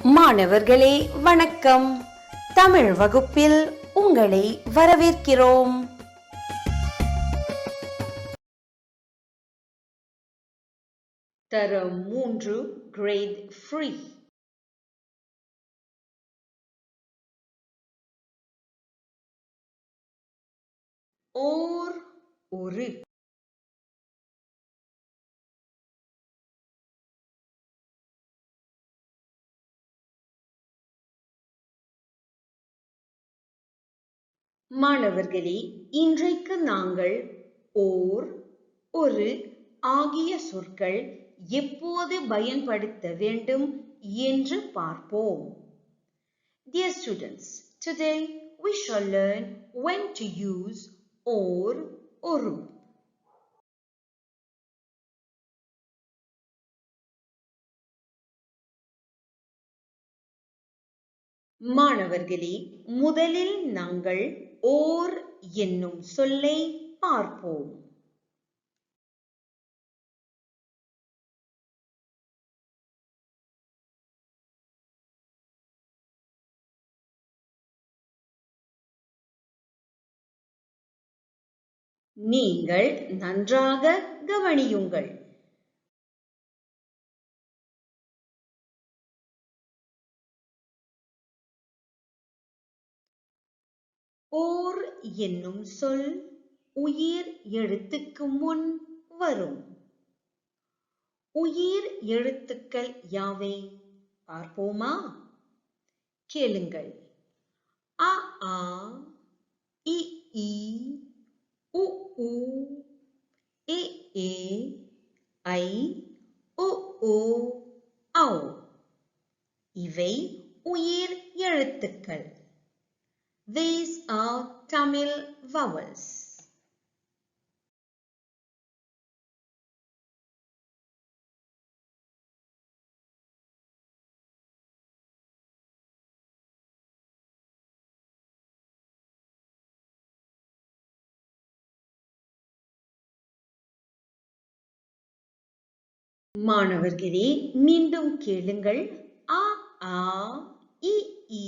மாணவர்களே வணக்கம். தமிழ் வகுப்பில் உங்களை வரவேற்கிறோம். தரம் 3 கிரேட் 3. ஓர் ஒரு மாணவர்களே, இன்றைக்கு நாங்கள் ஓர் ஒரு ஆகிய சொற்கள் எப்போது பயன்படுத்த வேண்டும் என்று பார்ப்போம். Dear students, today we shall learn when to use or oru. மாணவர்களே, முதலில் நாங்கள் ஓர் என்னும் சொல்லை பார்ப்போம். நீங்கள் நன்றாக கவனியுங்கள். ஓர் என்னும் சொல் உயிர் எழுத்துக்கு முன் வரும். உயிர் எழுத்துக்கள் யாவை பார்ப்போமா? கேளுங்கள். அ ஆ, இ ஈ, உ ஊ, எ ஏ, ஐ, உ ஊ, ஔ. இவை உயிர் எழுத்துக்கள். These are Tamil vowels. மாணவர்களே, மீண்டும் கேளுங்கள். அ ஆ, இ ஈ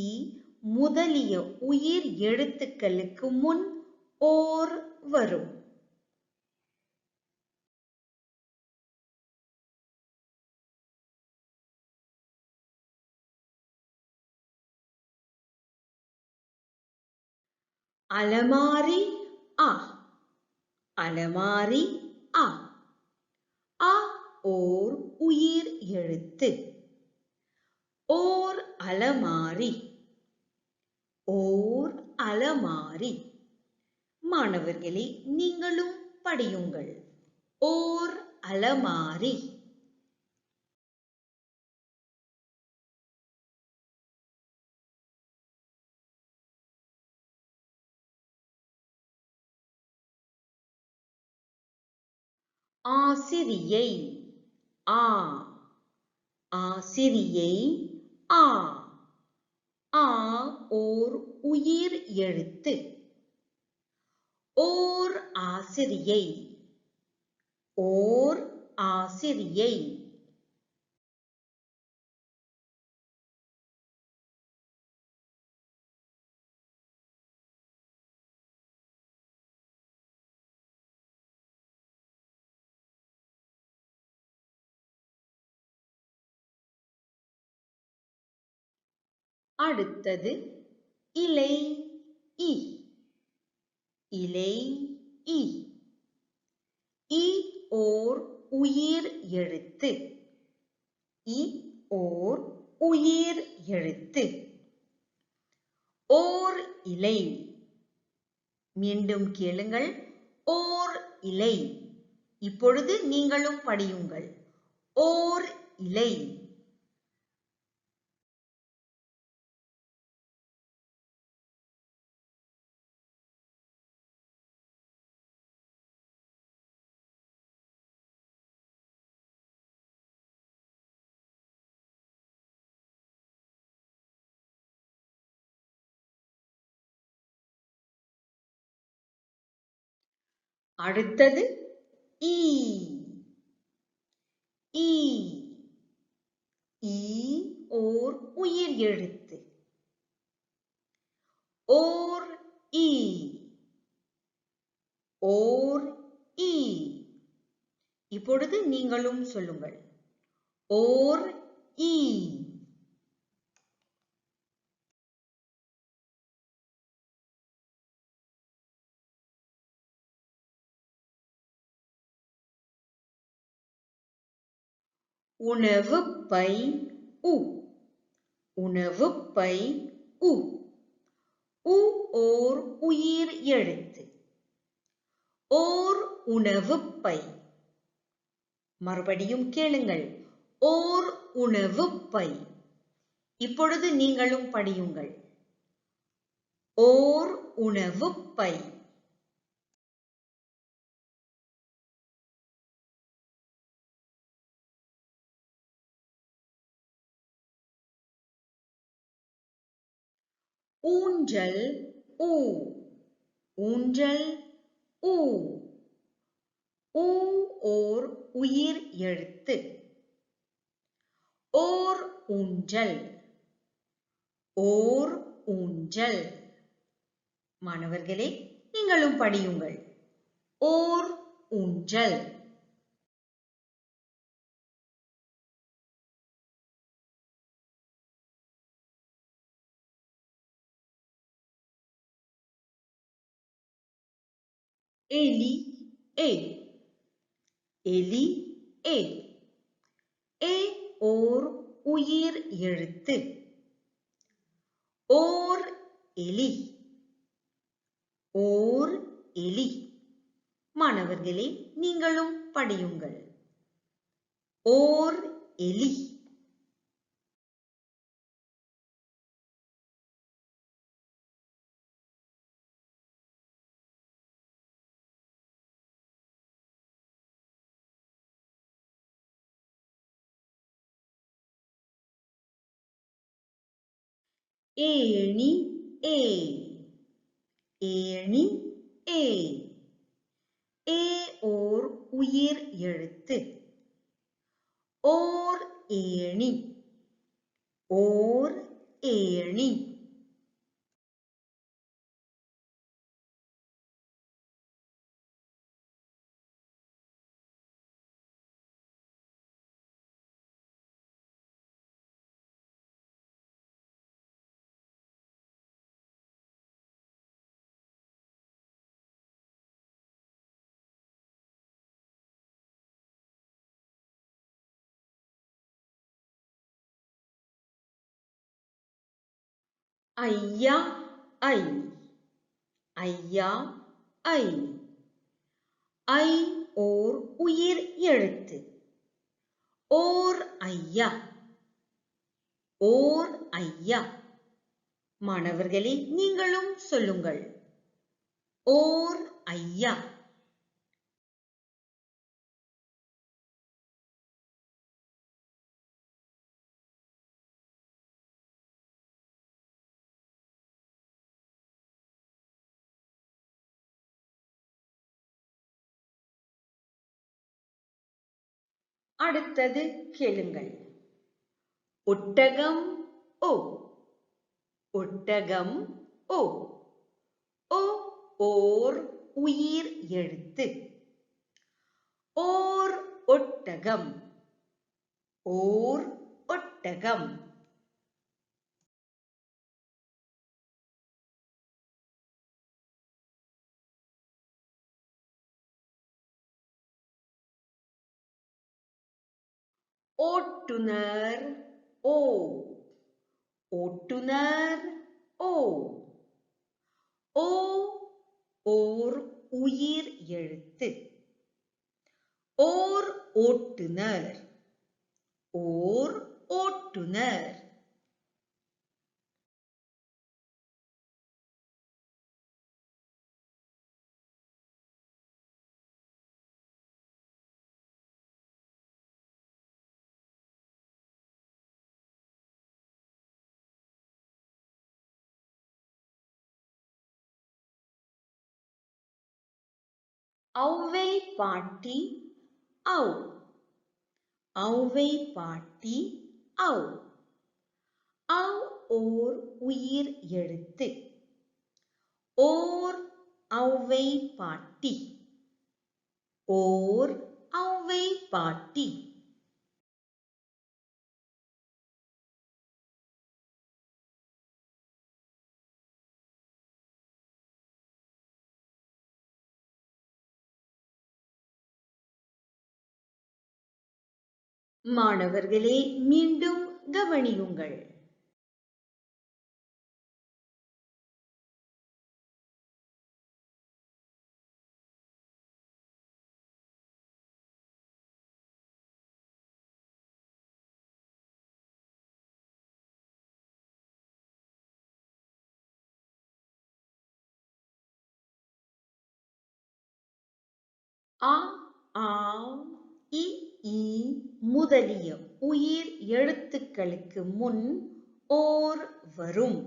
முதலிய உயிர் எழுத்துக்களுக்கு முன் ஓர் வரும். அலமாரி அ, அலமாரி அ. அ ஓர் உயிர் எழுத்து. ஓர் அலமாரி, ஓர் அலமாரி. மாணவர்களே, நீங்களும் படியுங்கள். ஓர் அலமாரி. ஆசிரியை ஆ, ஆசிரியை ஆ. ஆ ஓர் உயிர் எழுத்து. ஓர் ஆசிரியை, ஓர் ஆசிரியை. அடுத்தது இலை இ, இலை இ. இ ஓர் உயிர் எழுத்து. இ ஓர் உயிர் எழுத்து. ஓர் இலை. மீண்டும் கேளுங்கள். ஓர் இலை. இப்பொழுது நீங்களும் படியுங்கள். ஓர் இலை. அடுத்தது ஈ, ஈ. ஈ ஓர் உயிர் எழுத்து. ஓர் ஈ. ஓர் ஈ. இப்பொழுது நீங்களும் சொல்லுங்கள். ஓர் ஈ. உணவுப்பை உ. உணவுப்பை உ. உ ஓர் உயிர் எழுத்து. ஓர் உணவுப்பை. மறுபடியும் கேளுங்கள். ஓர் உணவுப்பை. இப்பொழுது நீங்களும் படியுங்கள். ஓர் உணவுப்பை. ஊஞ்சல் ஊ. ஊஞ்சல் ஊ. ஊ ஓர் உயிர் எழுத்து. ஓர் ஊஞ்சல். ஓர் ஊஞ்சல். மாணவர்களே, நீங்களும் படியுங்கள். ஓர் ஊஞ்சல். எலி ஏ. எலி ஏ. ஏ ஓர் உயிர் எழுத்து. ஓர் எலி. ஓர் எலி. மாணவர்களே, நீங்களும் படியுங்கள். ஓர் எலி. ஏணி ஏ. ஏணி ஏ. ஏ ஓர் உயிர் எழுத்து. ஓர் ஏணி. ஓர் ஏணி. ஐயா ஐ. ஐயா ஐ. ஐ ஓர் உயிர் எழுத்து. ஓர் ஐயா. ஓர் ஐயா. மாணவர்களே, நீங்களும் சொல்லுங்கள். ஓர் ஐயா. அடுத்தது கேளுங்கள். ஒட்டகம் ஓ. ஒட்டகம் ஓ. ஓ ஓர் உயிர் எழுத்து. ஓர் ஒட்டகம். ஓர் ஒட்டகம். ஓட்டுனர் ஓ. ஓட்டுனர் ஓ. ஓ ஓர் உயிர் எழுத்து. ஓர் ஓட்டுனர். ஓர் ஓட்டுனர். ஔவை பாட்டி ஔ. ஔவை பாட்டி ஔ. அவ் ஓர் உயிர் எழுத்து. ஓர் ஔவை பாட்டி. ஓர் ஔவை பாட்டி. மாணவர்களே, மீண்டும் கவனியுங்கள். அ, ஆ, இ, ஈ முதலிய உயிர் எழுத்துக்களுக்கு முன் ஓர் வரும்.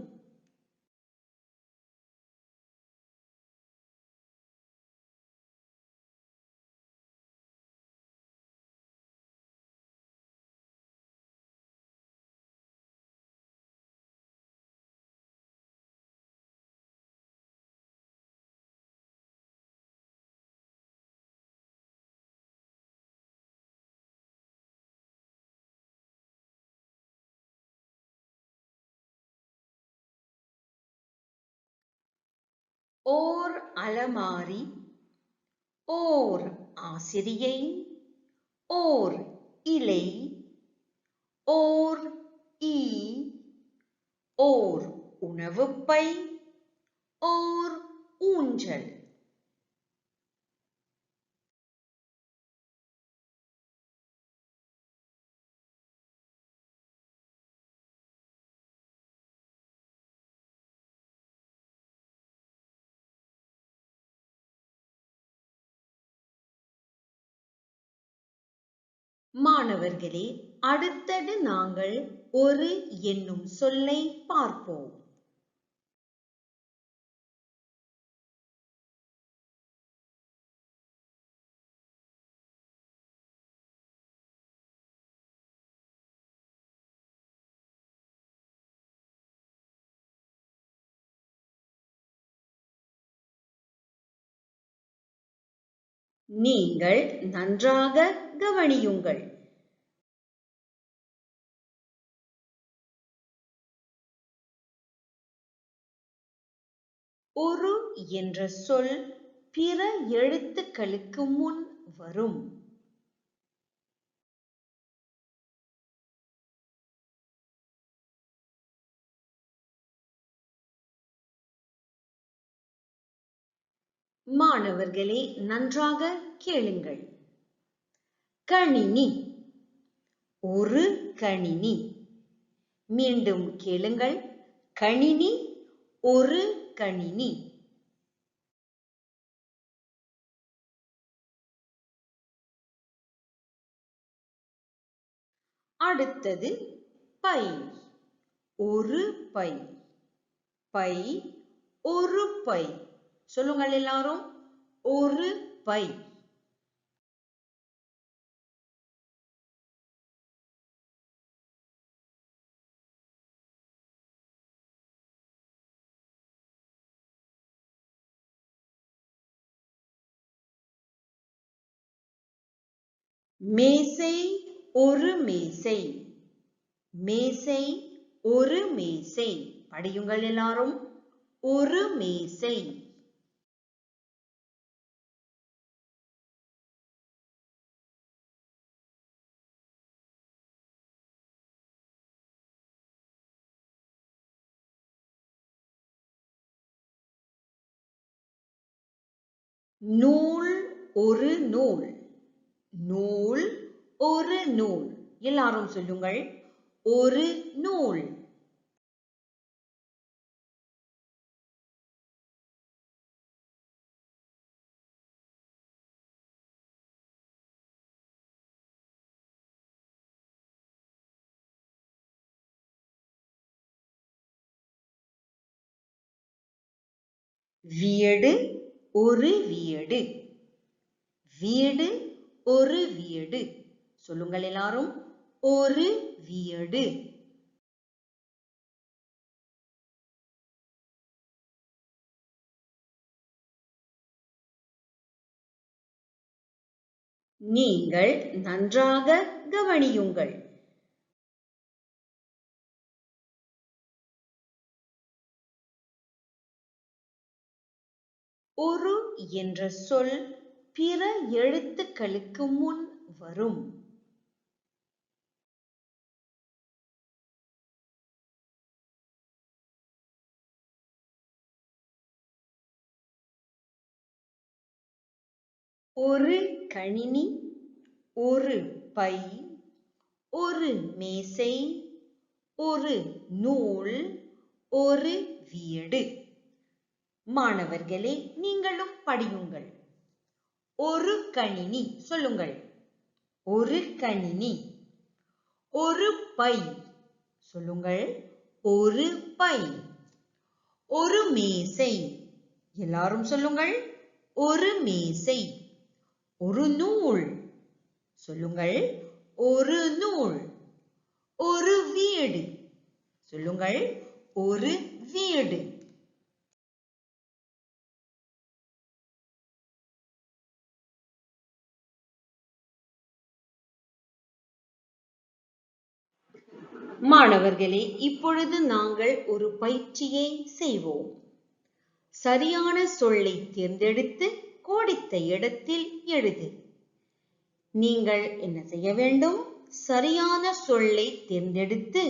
ஓர் அலமாரி. ஓர் ஆசிரியை. ஓர் இலை. ஓர் ஈ. ஓர் உணவுப்பை. ஓர் ஊஞ்சல். மாணவர்களே, அடுத்தது நாங்கள் ஒரு என்னும் சொல்லை பார்ப்போம். நீங்கள் நன்றாக கவனியுங்கள். ஒரு என்ற சொல் பிற எழுத்துக்களுக்கு முன் வரும். மாணவர்களே, நன்றாக கேளுங்கள். கணினி. ஒரு கணினி. மீண்டும் கேளுங்கள். கணினி. ஒரு கணினி. அடுத்தது பை. ஒரு பை. பை. ஒரு பை. சொல்லுங்கள் எல்லாரும். ஒரு பை. மேசை. ஒரு மேசை. மேசை. ஒரு மேசை. படியுங்கள் எல்லாரும். ஒரு மேசை. நூல். ஒரு நூல். நூல். ஒரு நூல். எல்லாரும் சொல்லுங்கள். ஒரு நூல். வீடு. ஒரு வீடு. வீடு. ஒரு வீடு. சொல்லுங்கள் எல்லாரும். ஒரு வீடு. நீங்கள் நன்றாக கவனியுங்கள். ஒரு என்ற சொல் பிற எழுத்துக்களுக்கு முன் வரும். ஒரு கணினி, ஒரு பை, ஒரு மேசை, ஒரு நூல், ஒரு வீடு. மாணவர்களே, நீங்களும் படியுங்கள். ஒரு கணினி சொல்லுங்கள். ஒரு கணினி. ஒரு பை சொல்லுங்கள். ஒரு பை. ஒரு மேசை. எல்லாரும் சொல்லுங்கள். ஒரு மேசை. ஒரு நூல் சொல்லுங்கள். ஒரு நூல். ஒரு வீடு சொல்லுங்கள். ஒரு வீடு. மாணவர்களே, இப்பொழுது நாங்கள் ஒரு பயிற்சியை செய்வோம். சரியான சொல்லை தேர்ந்தெடுத்து கோடிட்ட இடத்தில் எழுது. நீங்கள் என்ன செய்ய வேண்டும்? சரியான சொல்லை தேர்ந்தெடுத்து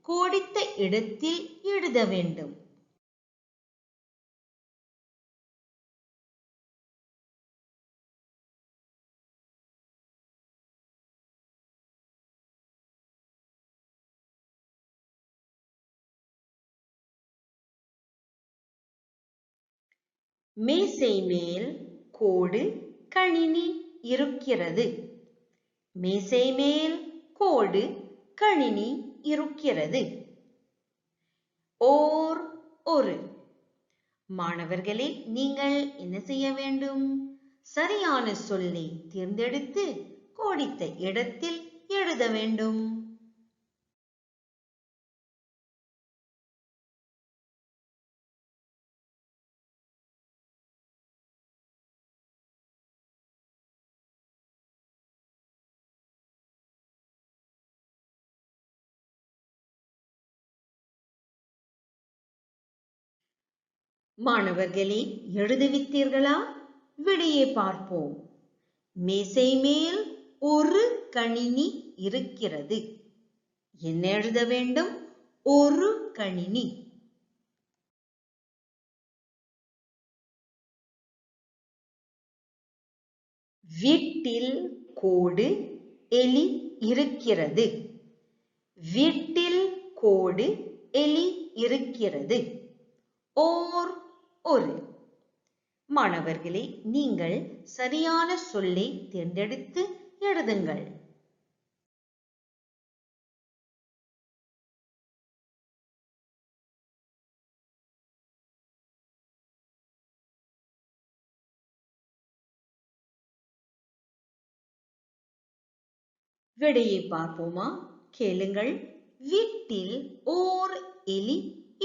கோடிட்ட இடத்தில் எழுத வேண்டும். மேசை மேல் கோடு கணினி இருக்கிறது. மேசை மேல் கோடு கணினி இருக்கிறது. ஓர் ஒரு. மாணவர்களே, நீங்கள் என்ன செய்ய வேண்டும்? சரியான சொல்லை தேர்ந்தெடுத்து கோடிட்ட இடத்தில் எழுத வேண்டும். மாணவர்களே, எழுதுவித்தீர்களா? விடையை பார்ப்போம். மேசை மேல் ஒரு கணினி இருக்கிறது. என்ன எழுத வேண்டும்? ஒரு கணினி. வீட்டில் கோடு எலி இருக்கிறது. வீட்டில் கோடு எலி இருக்கிறது. ஓர் ஒரு. மாணவர்களே, நீங்கள் சரியான சொல்லை தேர்ந்தெடுத்து எழுதுங்கள். விடையை பார்ப்போமா? கேளுங்கள். வீட்டில் ஓர் எலி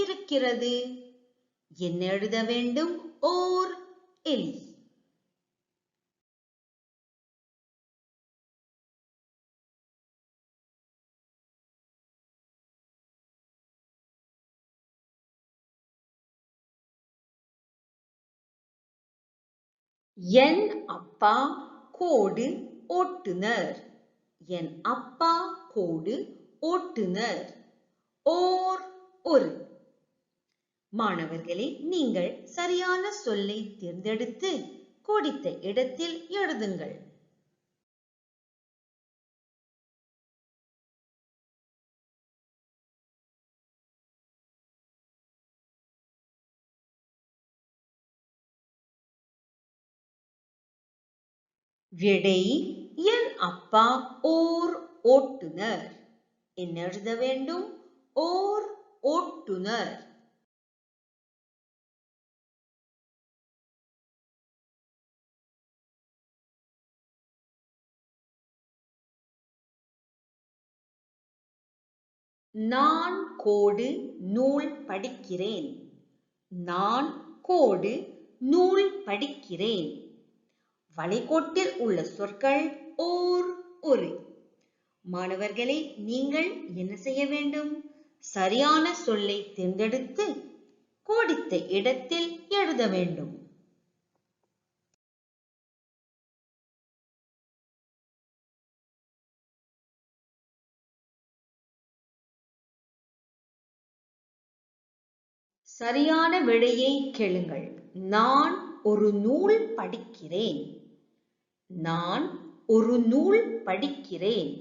இருக்கிறது. என்ன எழுத வேண்டும்? ஓர் எலி. என் அப்பா கோடு ஓட்டுனர். என் அப்பா கோடு ஓட்டுனர். ஓர் ஒரு. மாணவர்களே, நீங்கள் சரியான சொல்லை தேர்ந்தெடுத்து கோடிட்ட இடத்தில் எழுதுங்கள். விடை: என் அப்பா ஓர் ஓட்டுனர். என்ன எழுத வேண்டும்? ஓர் ஓட்டுனர். நான் கோடு நூல் படிக்கிறேன். நான் கோடு நூல் படிக்கிறேன். வளைகோட்டில் உள்ள சொற்கள் ஓர் ஒரு. மாணவர்களே, நீங்கள் என்ன செய்ய வேண்டும்? சரியான சொல்லை தேர்ந்தெடுத்து கோடிட்ட இடத்தில் எழுத வேண்டும். சரியான விடையை கேளுங்கள். நான் ஒரு நூல் படிக்கிறேன். நான் ஒரு நூல் படிக்கிறேன்.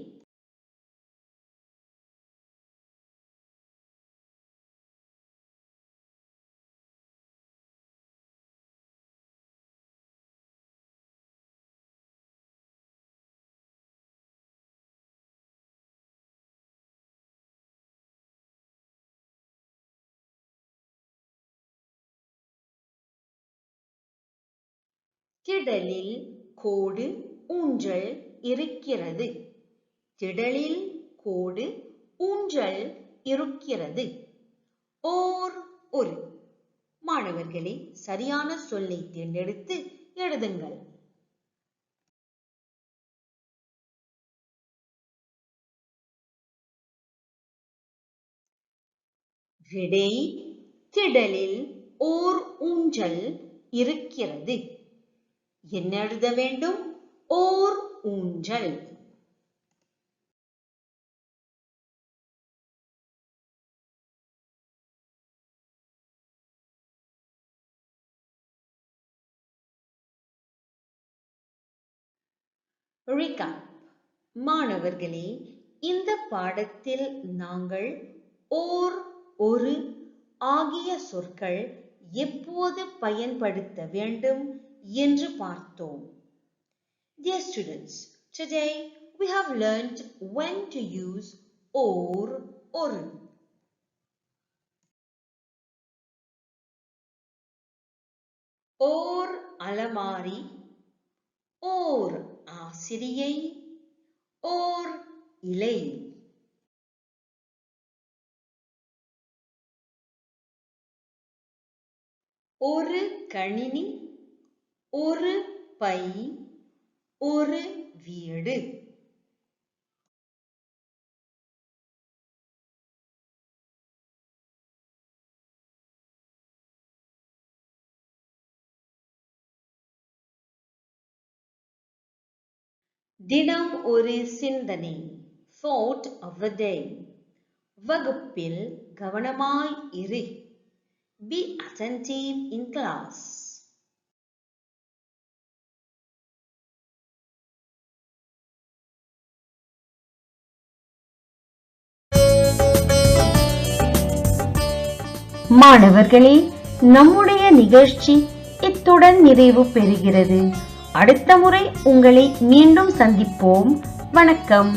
திடலில் கோடு ஊஞ்சல் இருக்கிறது. திடலில் கோடு ஊஞ்சல் இருக்கிறது. ஓர் ஒரு. மாணவர்களே, சரியான சொல்லை தேர்ந்தெடுத்து எழுதுங்கள். விடை: திடலில் ஓர் ஊஞ்சல் இருக்கிறது. என்ன எழுத வேண்டும்? ஓர் ஊஞ்சல். Recap. மாணவர்களே, இந்த பாடத்தில் நாங்கள் ஓர் ஒரு ஆகிய சொற்கள் எப்போது பயன்படுத்த வேண்டும் என்று பார்த்தோம். Dear students, today we have learned when to use or ஒரு. ஓர் அலமாரி, ஓர் ஆசிரியை, ஓர் இலை. ஒரு கணினி, ஒரு பை, ஒரு வீடு. தினம் ஒரு சிந்தனை. Thought of the day. வகுப்பில் கவனமாய் இரு. Be attentive in class. மாணவர்களே, நம்முடைய நிகழ்ச்சி இத்துடன் நிறைவு பெறுகிறது. அடுத்த முறை உங்களை மீண்டும் சந்திப்போம். வணக்கம்.